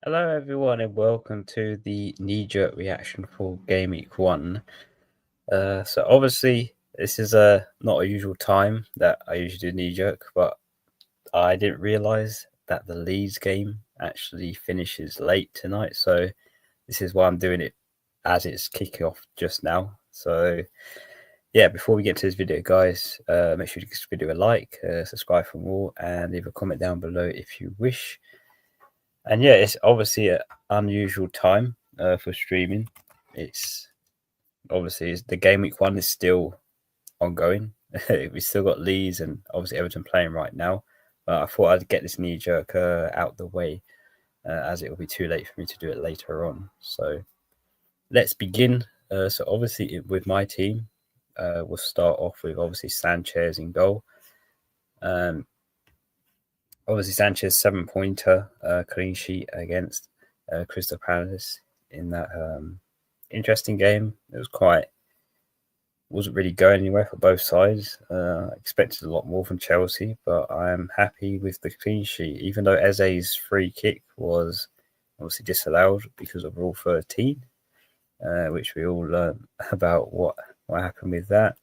Hello everyone and welcome to the Kneejerk reaction for Gameweek 1. So obviously this is not a usual time that I usually do Kneejerk, but I didn't realise that the Leeds game actually finishes late tonight, so this is why I'm doing it as it's kicking off just now. So yeah, before we get to this video guys, make sure to give this video a like, subscribe for more, and leave a comment down below if you wish. And yeah, it's obviously an unusual time for streaming. It's obviously the game week 1 is still ongoing. We still got Leeds and obviously Everton playing right now. But I thought I'd get this knee jerk out the way as it will be too late for me to do it later on. So let's begin. So obviously with my team, we'll start off with obviously Sanchez in goal. Obviously, Sanchez 7-pointer, clean sheet against Crystal Palace in that interesting game. It wasn't really going anywhere for both sides. I expected a lot more from Chelsea, but I'm happy with the clean sheet, even though Eze's free kick was obviously disallowed because of Rule 13, which we all learned about what happened with that.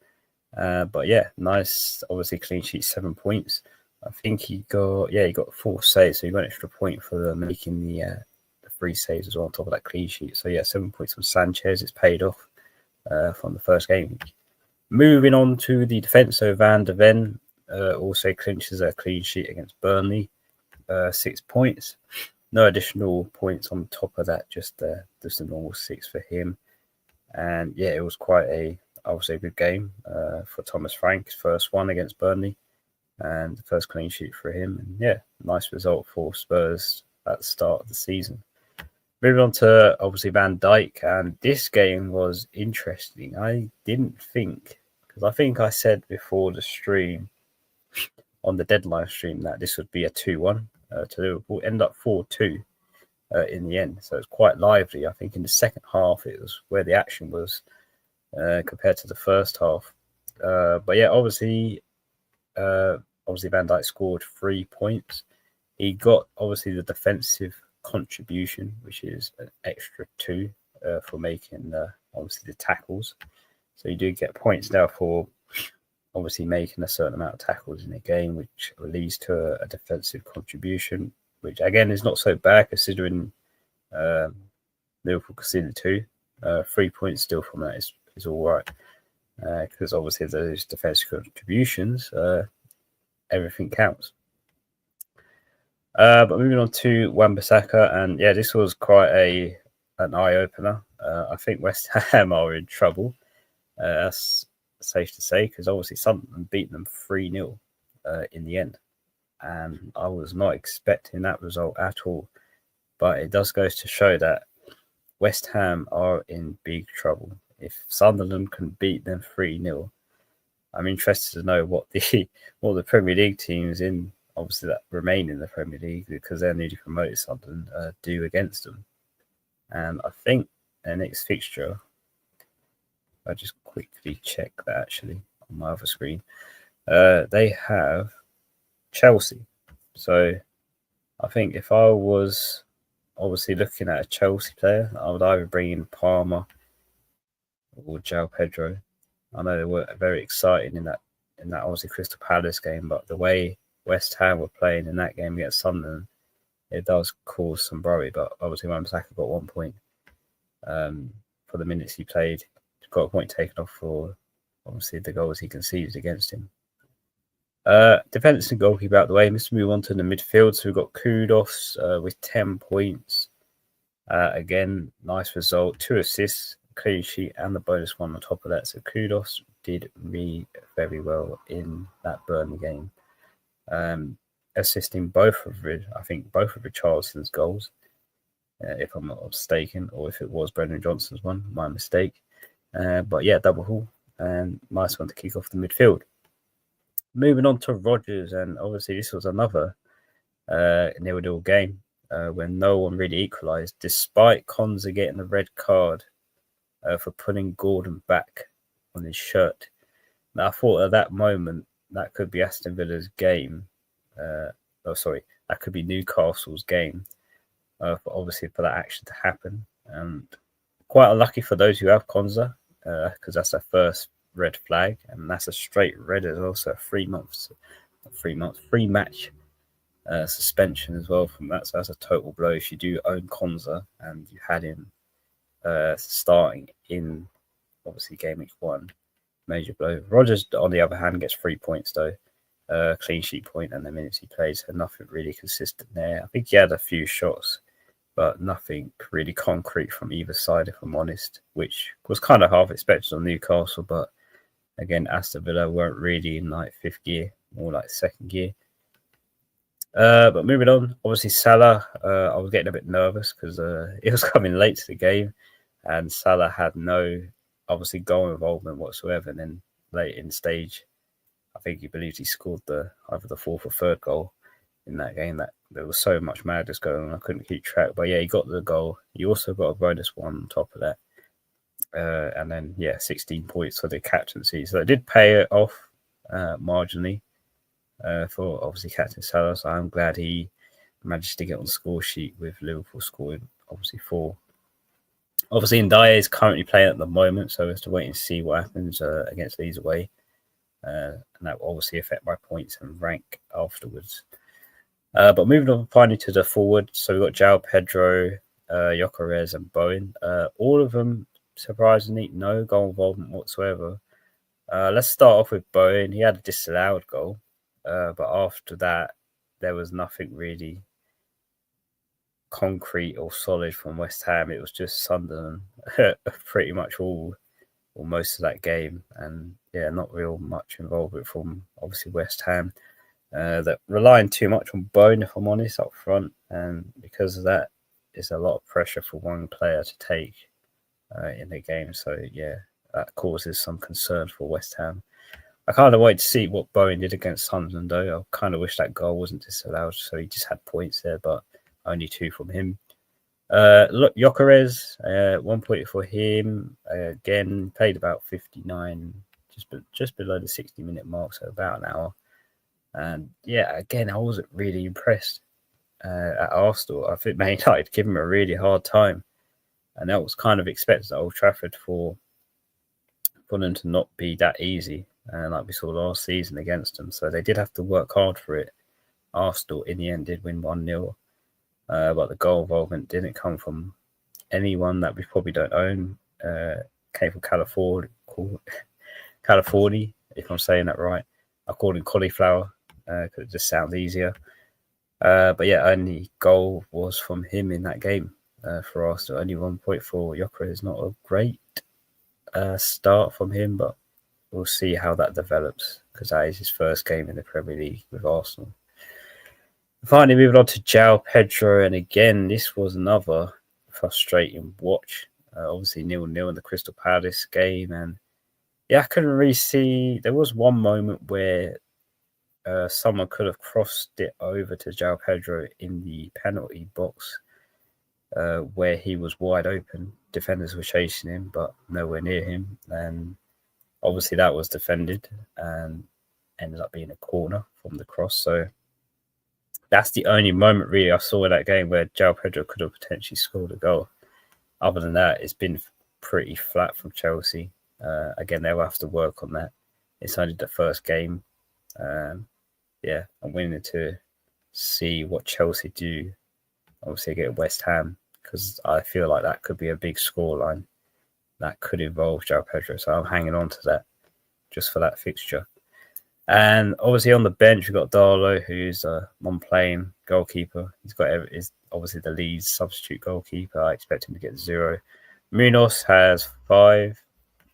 But yeah, nice, obviously clean sheet, 7 points. I think he got 4 saves, so he got an extra point for making the 3 saves as well on top of that clean sheet. So yeah, 7 points from Sanchez. It's paid off from the first game. Moving on to the defence, so Van de Ven also clinches a clean sheet against Burnley, 6 points. No additional points on top of that, just a normal 6 for him. And yeah, it was quite a good game for Thomas Frank, his first one against Burnley, and the first clean sheet for him. And yeah, nice result for Spurs at the start of the season. Moving on to obviously Van Dijk, and this game was interesting. I didn't think, because I think I said before the stream, on the deadline stream, that this would be a 2-1 to Liverpool. End up 4-2 in the end, so it's quite lively. I think in the second half it was where the action was compared to the first half. But yeah, obviously Van Dijk scored 3 points. He got obviously the defensive contribution, which is an extra 2 for making obviously the tackles. So you do get points now for obviously making a certain amount of tackles in a game, which leads to a defensive contribution, which again is not so bad considering Liverpool conceded 2. 3 points still from that is all right, because obviously those defensive contributions, everything counts. But moving on to Wan-Bissaka, and yeah, this was quite an eye-opener. I think West Ham are in trouble. That's safe to say, because obviously Sunderland beat them 3-0 in the end. And I was not expecting that result at all. But it does go to show that West Ham are in big trouble. If Sunderland can beat them 3-0, I'm interested to know what the Premier League teams in obviously that remain in the Premier League, because they're newly promoted Sunderland, do against them. And I think their next fixture, I just quickly check that actually on my other screen. They have Chelsea. So I think if I was obviously looking at a Chelsea player, I would either bring in Palmer or João Pedro. I know they were very exciting in that obviously Crystal Palace game, but the way West Ham were playing in that game against Sunderland, it does cause some worry. But obviously Wan-Bissaka got 1 point for the minutes he played. Got a point taken off for obviously the goals he conceded against him. Defence and goalkeeper out the way. Let's move on to the midfield. So we've got Kudos with 10 points. Again, nice result. 2 assists, clean sheet, and the bonus 1 on top of that. So Kudos did really very well in that Burnley game, assisting both of Richarlison's goals, if I'm not mistaken, or if it was Brendan Johnson's one, my mistake. But yeah, double haul, and nice one to kick off the midfield. Moving on to Rodgers, and obviously this was another 0-0 game when no one really equalised, despite Konza getting a red card for putting Gordon back on his shirt. Now, I thought at that moment that could be Aston Villa's game. That could be Newcastle's game. obviously for that action to happen. And quite unlucky for those who have Konza, because that's their first red flag, and that's a straight red as well. So 3 months, 3 match suspension as well from that. So that's a total blow if you do own Konza and you had him starting in obviously Gameweek 1. Major blow. Rogers, on the other hand, gets 3 points though. Clean sheet point and the minutes he plays, so nothing really consistent there. I think he had a few shots, but nothing really concrete from either side, if I'm honest, which was kind of half expected on Newcastle. But again, Aston Villa weren't really in like 5th gear, more like 2nd gear. But moving on, obviously Salah, I was getting a bit nervous because it was coming late to the game, and Salah had no obviously goal involvement whatsoever. And then late in the stage, I think he believed he scored either the 4th or 3rd goal in that game. That there was so much madness going on, I couldn't keep track. But yeah, he got the goal. He also got a bonus one on top of that. And then 16 points for the captaincy. So it did pay it off marginally for obviously Captain Salah. So I'm glad he managed to get on the score sheet with Liverpool scoring obviously 4. Obviously, Ndiaye is currently playing at the moment, so we have to wait and see what happens against Leeds away. And that will obviously affect my points and rank afterwards. But moving on finally to the forward. So we've got João Pedro, Gyökeres and Bowen. All of them, surprisingly, no goal involvement whatsoever. Let's start off with Bowen. He had a disallowed goal. But after that, there was nothing really concrete or solid from West Ham. It was just Sunderland pretty much all or most of that game, and not real much involvement from obviously West Ham. That relying too much on Bone, if I'm honest, up front, and because of that, it's a lot of pressure for one player to take in the game. So that causes some concern for West Ham. I kind of wait to see what Bowen did against Sunderland, though. I kind of wish that goal wasn't disallowed, so he just had points there, but only 2 from him. Look, Gyökeres, 1 point for him. Again, played about 59, just below the 60-minute mark, so about an hour. And again, I wasn't really impressed at Arsenal. I think Man United gave him a really hard time, and that was kind of expected at Old Trafford for them to not be that easy, like we saw last season against them. So they did have to work hard for it. Arsenal, in the end, did win 1-0. But the goal involvement didn't come from anyone that we probably don't own. Came from California, if I'm saying that right. I called him Cauliflower because it just sounds easier. But only goal was from him in that game for Arsenal. Only 1 point for Gyökeres. Not a great start from him, but we'll see how that develops because that is his first game in the Premier League with Arsenal. Finally, moving on to João Pedro, and again, this was another frustrating watch. Obviously, 0-0 in the Crystal Palace game, and I couldn't really see. There was one moment where someone could have crossed it over to João Pedro in the penalty box, where he was wide open. Defenders were chasing him, but nowhere near him, and obviously that was defended and ended up being a corner from the cross. So that's the only moment really I saw in that game where João Pedro could have potentially scored a goal. Other than that, it's been pretty flat from Chelsea. Again, they'll have to work on that. It's only the first game. I'm willing to see what Chelsea do. Obviously, get West Ham because I feel like that could be a big scoreline that could involve João Pedro. So I'm hanging on to that just for that fixture. And obviously on the bench, we've got Darlow, who's a non-playing goalkeeper. Is obviously the Leeds substitute goalkeeper. I expect him to get 0. Munoz has 5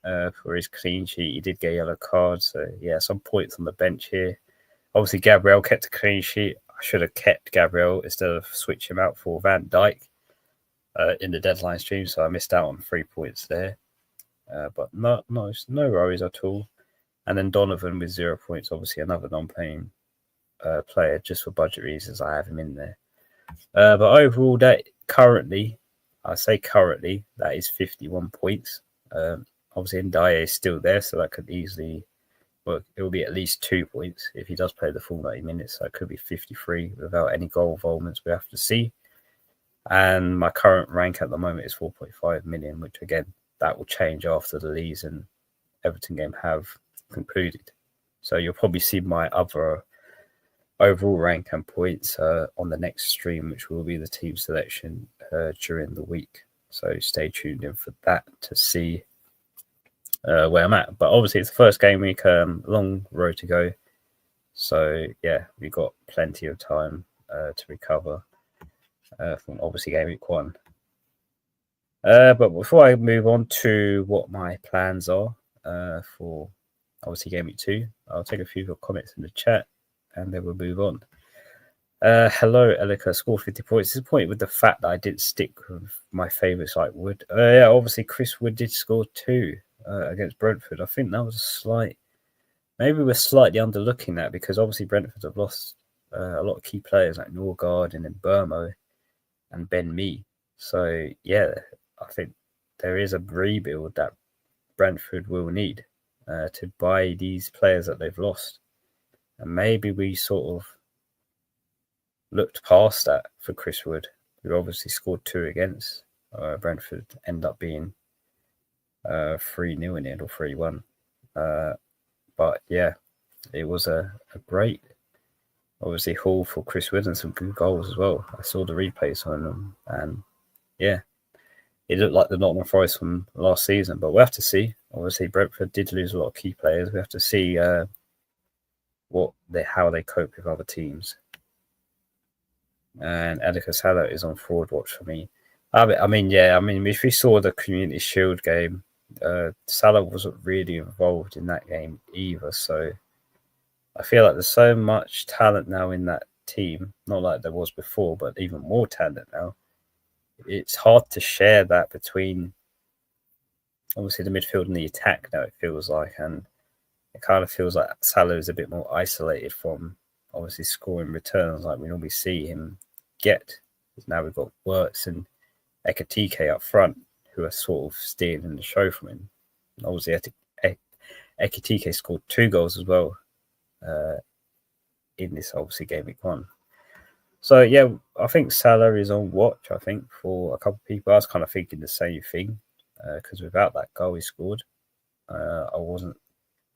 for his clean sheet. He did get a yellow card. So, some points on the bench here. Obviously, Gabriel kept a clean sheet. I should have kept Gabriel instead of switching him out for Van Dijk in the deadline stream. So I missed out on 3 points there. But no worries at all. And then Donovan with 0 points, obviously another non-playing player, just for budget reasons. I have him in there. But overall, that is 51 points. Obviously, Ndiaye is still there, so that could easily, it will be at least 2 points if he does play the full 90 minutes. So it could be 53 without any goal involvements. We have to see. And my current rank at the moment is 4.5 million, which again, that will change after the Leeds and Everton game have concluded. So you'll probably see my other overall rank and points on the next stream, which will be the team selection during the week. So stay tuned in for that to see where I'm at. But obviously, it's the first game week, long road to go. So yeah, we've got plenty of time to recover from obviously game week 1. But before I move on to what my plans are for obviously game week 2, I'll take a few comments in the chat and then we'll move on. Hello, Elika. Score 50 points. Disappointed with the fact that I didn't stick with my favourites like Wood. Yeah, obviously Chris Wood did score 2 against Brentford. I think that was a slight. Maybe we're slightly underlooking that because obviously Brentford have lost a lot of key players like Norgard and Burmo and Ben Mee. So yeah, I think there is a rebuild that Brentford will need to buy these players that they've lost. And maybe we sort of looked past that for Chris Wood, who obviously scored 2 against Brentford, end up being 3-0 in it or 3-1. But yeah, it was a great, obviously, haul for Chris Wood and some good goals as well. I saw the replays on them, and yeah, it looked like the Nottingham Forest from last season. But we'll have to see. Obviously, Brentford did lose a lot of key players. We have to see how they cope with other teams. And Edika Salah is on forward watch for me. I mean, if we saw the Community Shield game, Salah wasn't really involved in that game either. So I feel like there's so much talent now in that team, not like there was before, but even more talent now. It's hard to share that between obviously the midfield and the attack now, it feels like. And it kind of feels like Salah is a bit more isolated from obviously scoring returns like we normally see him get. Now we've got Wirtz and Ekitike up front who are sort of stealing the show from him. Obviously, Ekitike scored 2 goals as well in this obviously game week 1. So yeah, I think Salah is on watch. I think for a couple of people, I was kind of thinking the same thing because without that goal he scored, I wasn't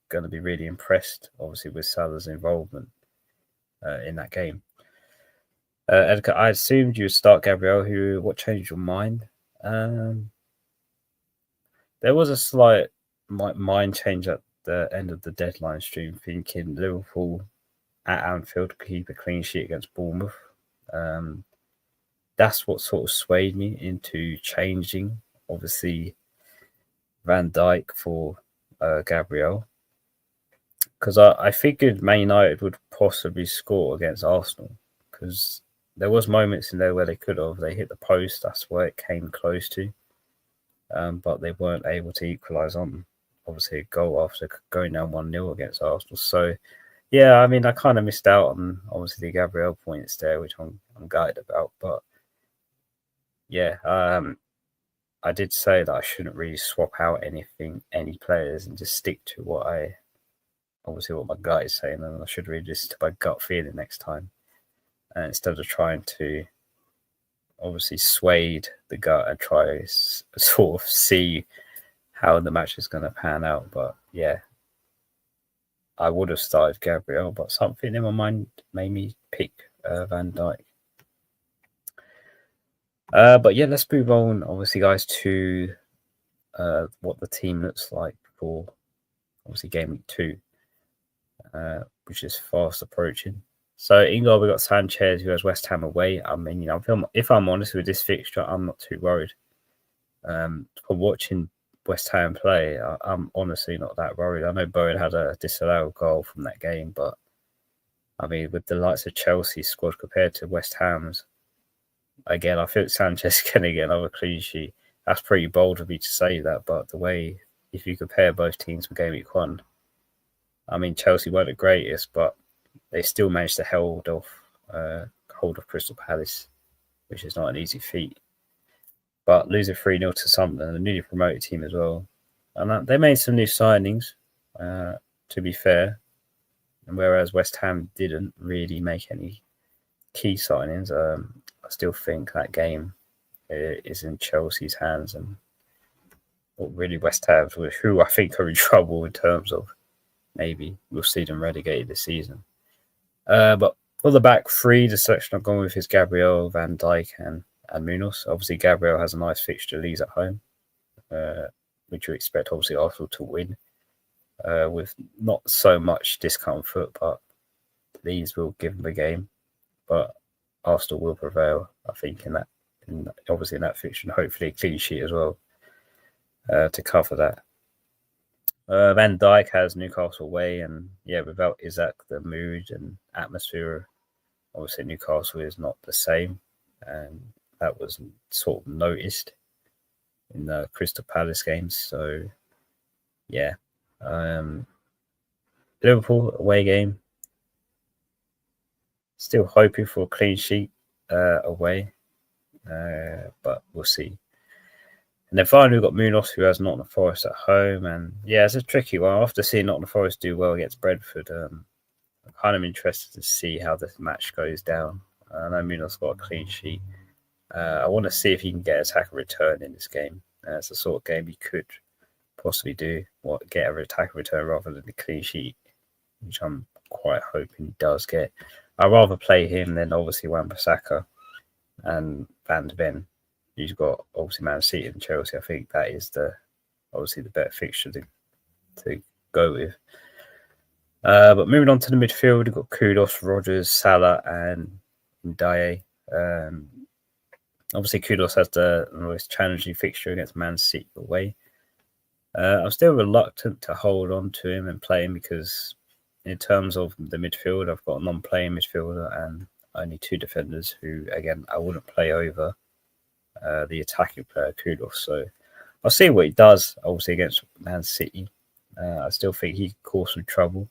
going to be really impressed, obviously, with Salah's involvement in that game. Edgar, I assumed you would start Gabriel. What changed your mind? There was a slight mind change at the end of the deadline stream, thinking Liverpool at Anfield could keep a clean sheet against Bournemouth. That's what sort of swayed me into changing, obviously, Van Dijk for Gabriel. Because I figured Man United would possibly score against Arsenal. Because there was moments in there where they could have. They hit the post. That's where it came close to. But they weren't able to equalise on, obviously, a goal after going down 1-0 against Arsenal. So, yeah, I mean, I kind of missed out on, obviously, the Gabriel points there, which I'm gutted about. But, yeah, I did say that I shouldn't really swap out any players and just stick to what my gut is saying, and I should really listen to my gut feeling next time. Instead of trying to obviously sway the gut and try to sort of see how the match is going to pan out. But yeah, I would have started Gabriel, but something in my mind made me pick Van Dijk. But yeah, let's move on, obviously, guys, to what the team looks like for obviously game week 2, which is fast approaching. So England, we got Sanchez, who has West Ham away. I mean, if I'm honest with this fixture, I'm not too worried. For watching West Ham play, I'm honestly not that worried. I know Bowen had a disallowed goal from that game, but I mean, with the likes of Chelsea squad compared to West Ham's, again, I think Sanchez can get another clean sheet. That's pretty bold of me to say that, but the way, if you compare both teams from game week 1, I mean, Chelsea weren't the greatest, but they still managed to hold of Crystal Palace, which is not an easy feat. But losing 3-0 to Sunderland, a newly promoted team as well. And they made some new signings, to be fair. And whereas West Ham didn't really make any key signings, I still think that game is in Chelsea's hands, and really West Ham, who I think are in trouble in terms of maybe we'll see them relegated this season. But for the back three, the selection I've gone with is Gabriel, Van Dijk, and Munoz. Obviously, Gabriel has a nice fixture, Leeds at home, which you expect obviously Arsenal to win with not so much discomfort, but Leeds will give them a game. But Arsenal will prevail, I think, in that fixture, and hopefully a clean sheet as well to cover that. Van Dijk has Newcastle away, and without Isaac, the mood and atmosphere, obviously Newcastle is not the same, and that was sort of noticed in the Crystal Palace games. So, Liverpool away game. Still hoping for a clean sheet away, but we'll see. And then finally, we've got Munoz, who has Nottingham Forest at home. And it's a tricky one. After seeing Nottingham Forest do well against Brentford, I'm kind of interested to see how this match goes down. I know Munoz got a clean sheet. I want to see if he can get attack and return in this game. It's the sort of game he could possibly do, get an attack and return rather than a clean sheet, which I'm quite hoping he does get. I'd rather play him than obviously Wan-Bissaka and Van de Ven. He's got obviously Man City and Chelsea. I think that is obviously the better fixture to go with. But moving on to the midfield, we've got Kudus, Rodgers, Salah, and Ndiaye. Obviously, Kudus has the most challenging fixture against Man City away. I'm still reluctant to hold on to him and play him because in terms of the midfield, I've got a non-playing midfielder and only two defenders who, again, I wouldn't play over the attacking player, Kudus. So I'll see what he does, obviously, against Man City. I still think he could cause some trouble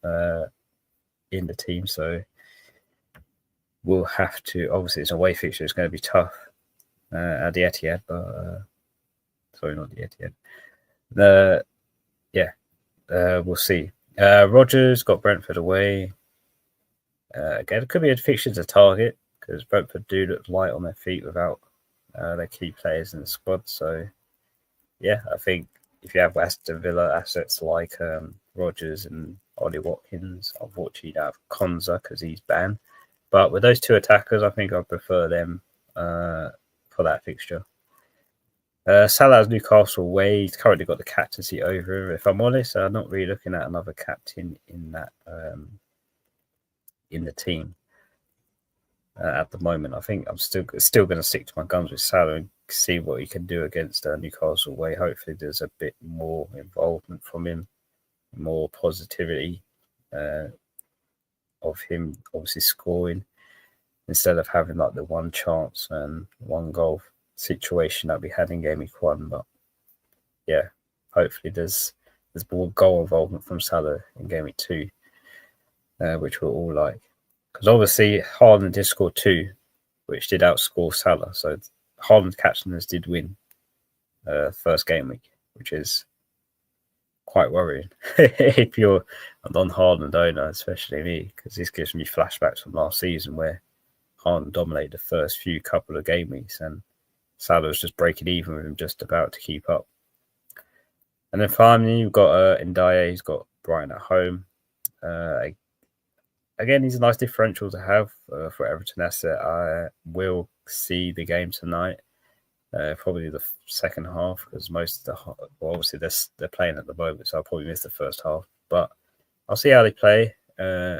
in the team. So we'll have to, obviously, it's a away fixture. It's going to be tough at the Etihad, but sorry, not the Etihad. We'll see. Rodgers got Brentford away. Again, it could be a fixture to target because Brentford do look light on their feet without their key players in the squad. So, I think if you have Aston Villa assets like Rodgers and Ollie Watkins, unfortunately, you have Konza because he's banned. But with those two attackers, I think I prefer them for that fixture. Salah's Newcastle away. He's currently got the captaincy over him. If I'm honest, I'm not really looking at another captain in that in the team at the moment. I think I'm still going to stick to my guns with Salah and see what he can do against Newcastle away. Hopefully, there's a bit more involvement from him, more positivity of him obviously scoring instead of having like the one chance and one goal situation that we had in Gameweek 1. But hopefully there's more goal involvement from Salah in Gameweek 2, which we'll all like. Because obviously Haaland did score 2, which did outscore Salah. So Haaland's captainers did win first game week, which is quite worrying if you're a non-Haaland owner, especially me, because this gives me flashbacks from last season where Haaland dominated the first few couple of game weeks and Salah was just breaking even with him, just about to keep up. And then finally, you've got Ndiaye. He's got Brighton at home. Again, he's a nice differential to have for Everton asset. I will see the game tonight, probably the second half, because most of obviously they're playing at the moment, so I'll probably miss the first half. But I'll see how they play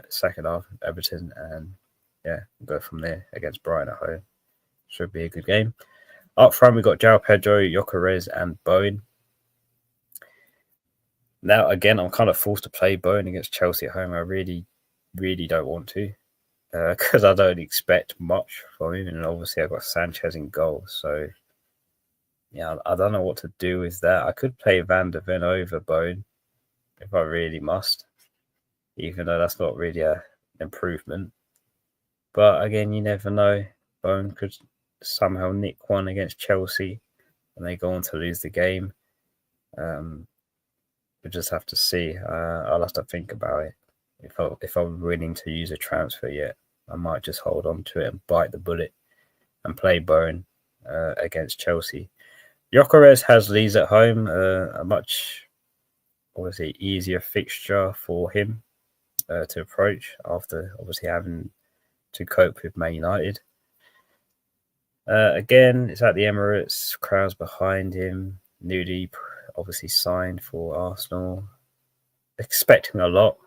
second half, Everton, and we'll go from there against Brighton at home. Should be a good game. Up front, we've got João Pedro, Gyökeres, and Bowen. Now, again, I'm kind of forced to play Bowen against Chelsea at home. I really, really don't want to because I don't expect much from him. And obviously, I've got Sanchez in goal. So, I don't know what to do with that. I could play Van de Ven over Bowen if I really must, even though that's not really an improvement. But again, you never know. Bowen could somehow nick one against Chelsea and they go on to lose the game. We'll just have to see. I'll have to think about it. If I'm willing to use a transfer yet, I might just hold on to it and bite the bullet and play Bowen against Chelsea. Gyökeres has Leeds at home, a much obviously easier fixture for him to approach after obviously having to cope with Man United. Again, it's at the Emirates, crowds behind him. Newly obviously signed for Arsenal. Expecting a lot,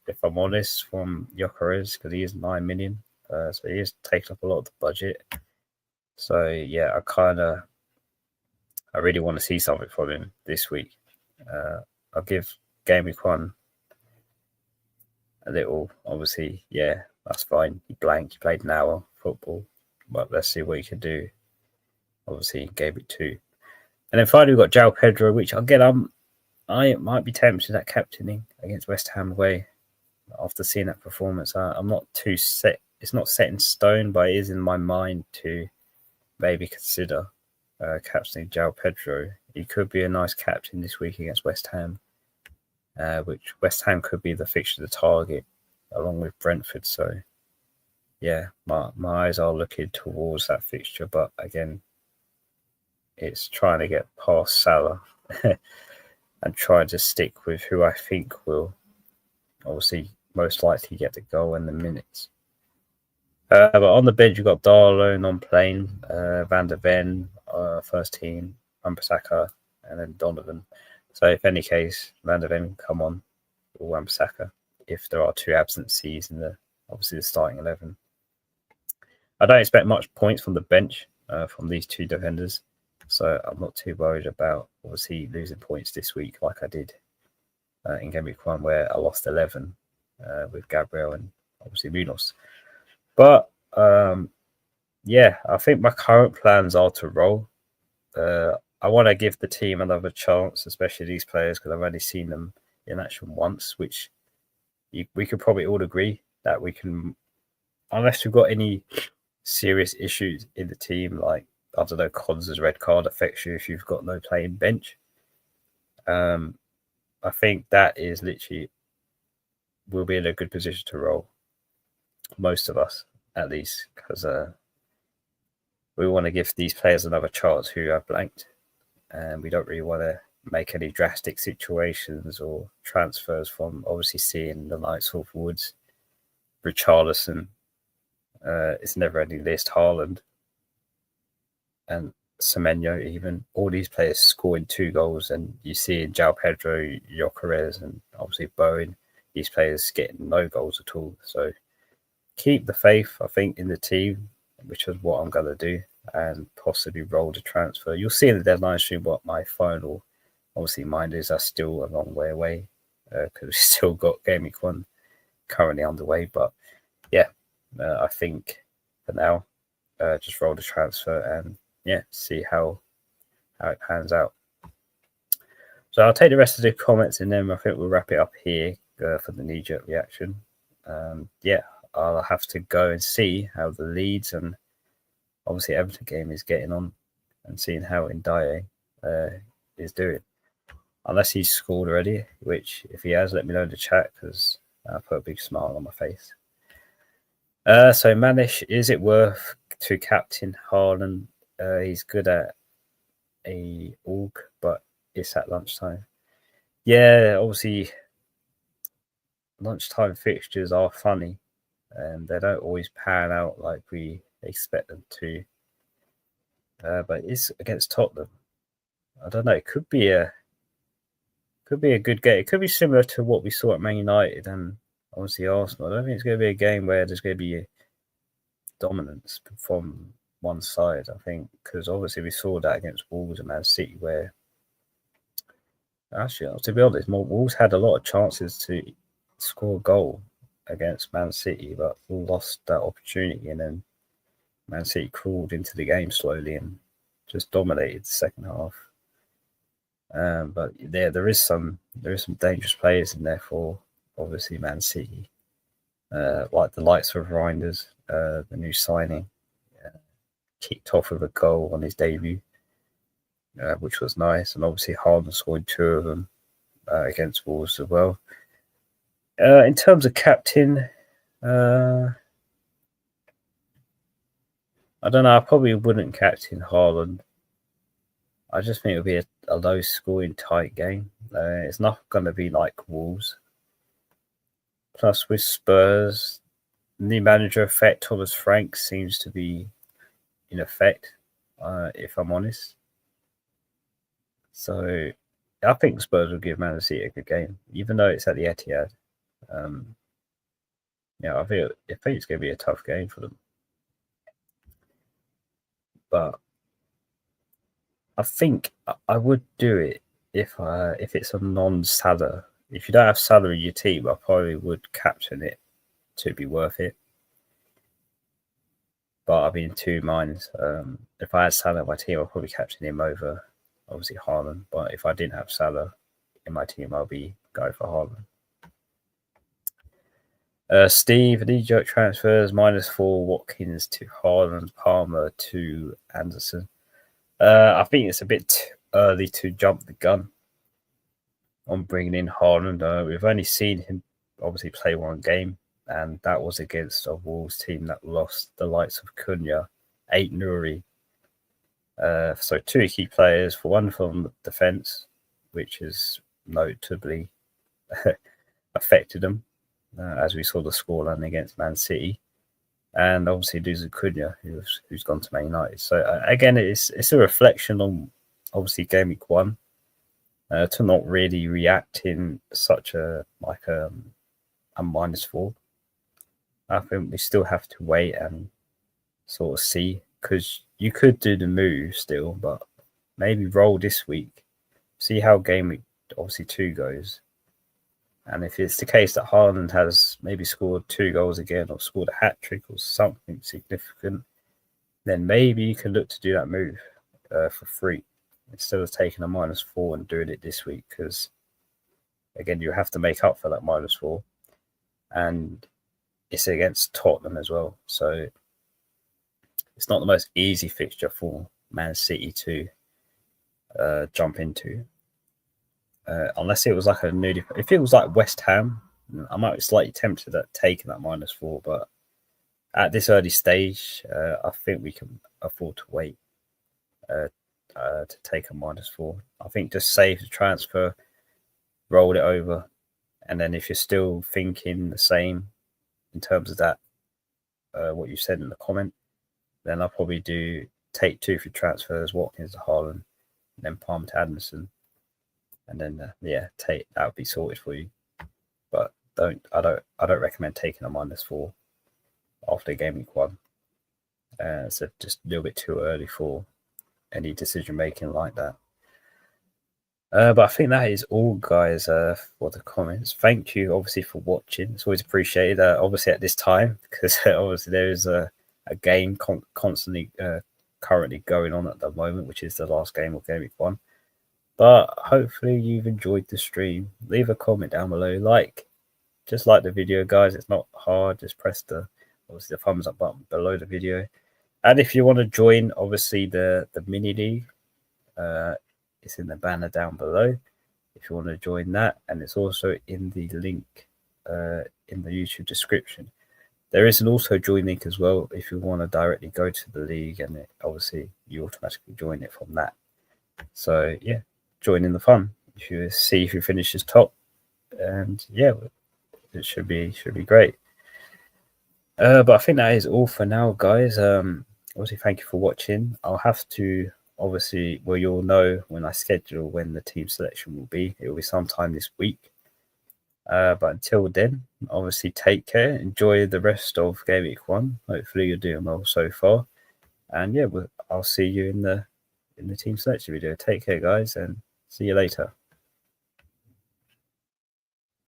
if I'm honest, from Gyökeres because he is 9 million. So he is taking up a lot of the budget. So yeah, I really want to see something from him this week. I'll give Gameweek 1 a little, obviously, yeah, that's fine. He played an hour football, but let's see what he can do. Obviously, Gameweek 2. And then finally, we've got João Pedro, which again, I might be tempted at captaining against West Ham away after seeing that performance. I'm not too set. It's not set in stone, but it is in my mind to maybe consider captaining João Pedro. He could be a nice captain this week against West Ham, which West Ham could be the fixture to target along with Brentford. So, yeah, my eyes are looking towards that fixture. But again, it's trying to get past Salah and trying to stick with who I think will obviously most likely get the goal in the minutes. But on the bench, you've got Darlow non-playing, Van der Ven, first team, Wan-Bissaka, and then Donovan. So if any case, Van der Ven come on, or Wan-Bissaka, if there are 2 absences in the starting 11. I don't expect much points from the bench from these 2 defenders, so I'm not too worried about obviously losing points this week like I did in Game Week 1 where I lost 11 with Gabriel and obviously Munoz. But yeah, I think my current plans are to roll. I want to give the team another chance, especially these players, because I've only seen them in action once, which we could probably all agree that we can, unless we've got any serious issues in the team, like, I don't know, Cons' red card affects you if you've got no playing bench. I think that is literally, we'll be in a good position to roll. Most of us, at least, because we want to give these players another chance who have blanked, and we don't really want to make any drastic situations or transfers from obviously seeing the likes of Woods, Richarlison, it's never ending list, Haaland, and Semenyo even. All these players scoring 2 goals, and you see in João Pedro, Gyökeres, and obviously Bowen, these players getting no goals at all. So keep the faith, I think, in the team, which is what I'm going to do, and possibly roll the transfer. You'll see in the deadline stream what my final, obviously, mind is. Are still a long way away because we've still got Game Week 1 currently underway. But yeah, I think for now, just roll the transfer and yeah, see how it pans out. So I'll take the rest of the comments and then I think we'll wrap it up here for the Kneejerk reaction. Yeah, I'll have to go and see how the Leeds and obviously Everton game is getting on and seeing how Ndiaye is doing. Unless he's scored already, which if he has, let me know in the chat because I'll put a big smile on my face. So Manish, is it worth to captain Haaland? He's good at a org, but it's at lunchtime. Yeah, obviously lunchtime fixtures are funny and they don't always pan out like we expect them to. But it's against Tottenham. I don't know. It could be a good game. It could be similar to what we saw at Man United and obviously Arsenal. I don't think it's going to be a game where there's going to be dominance from one side. I think because obviously we saw that against Wolves and Man City, where actually, to be honest, Wolves had a lot of chances to score a goal against Man City, but lost that opportunity, and then Man City crawled into the game slowly and just dominated the second half. But there is some dangerous players in there for obviously Man City, like the likes of Reinders, the new signing, kicked off with a goal on his debut, which was nice, and obviously Haaland scored 2 of them against Wolves as well. In terms of captain, I don't know. I probably wouldn't captain Haaland. I just think it'll be a low scoring tight game. It's not going to be like Wolves. Plus, with Spurs, the manager effect, Thomas Frank seems to be in effect, if I'm honest. So I think Spurs will give Man City a good game, even though it's at the Etihad. I think it's going to be a tough game for them. But I think I would do it if it's a non-Salah. If you don't have Salah in your team, I probably would captain it to be worth it. But I'll be in two minds. If I had Salah in my team, I'll probably captain him over, obviously, Haaland. But if I didn't have Salah in my team, I'll be going for Haaland. Steve, Kneejerk transfers -4 Watkins to Haaland, Palmer to Anderson. I think it's a bit early to jump the gun on bringing in Haaland. We've only seen him obviously play one game, and that was against a Wolves team that lost the likes of Cunha, 8 Nuri. So 2 key players, for one from defence, which has notably affected them, as we saw the scoreline against Man City. And obviously losing Cunha, who's gone to Man United. So again, it's a reflection on obviously game week 1 to not really react in such a -4. I think we still have to wait and sort of see, because you could do the move still, but maybe roll this week, see how game week obviously 2 goes. And if it's the case that Haaland has maybe scored 2 goals again or scored a hat-trick or something significant, then maybe you can look to do that move for free instead of taking a -4 and doing it this week, because, again, you have to make up for that -4. And it's against Tottenham as well. So it's not the most easy fixture for Man City to jump into. Unless it was like if it was like West Ham, I might be slightly tempted at taking that -4. But at this early stage, I think we can afford to wait to take a -4. I think just save the transfer, roll it over, and then if you're still thinking the same in terms of that, what you said in the comment, then I'll probably do take 2 for transfers, Watkins to Haaland, and then Palmer to Anderson. And then that would be sorted for you. But I don't recommend taking a -4 after game week 1. So just a little bit too early for any decision making like that. But I think that is all, guys, for the comments. Thank you, obviously, for watching. It's always appreciated, obviously, at this time, because obviously there is a game constantly currently going on at the moment, which is the last game of game week 1. But hopefully you've enjoyed the stream. Leave a comment down below. Just like the video, guys. It's not hard. Just press the thumbs up button below the video. And if you want to join, obviously, the mini league, it's in the banner down below. If you want to join that, and it's also in the link in the YouTube description. There is an also join link as well if you want to directly go to the league, and obviously you automatically join it from that. So yeah, join in the fun. If you see if you finish as top, and yeah, it should be great. But I think that is all for now, guys. Obviously, thank you for watching. I'll have to you'll know when I schedule when the team selection will be. It will be sometime this week. But until then, obviously, take care. Enjoy the rest of game week 1. Hopefully, you're doing well so far. And yeah, I'll see you in the team selection video. Take care, guys, and see you later.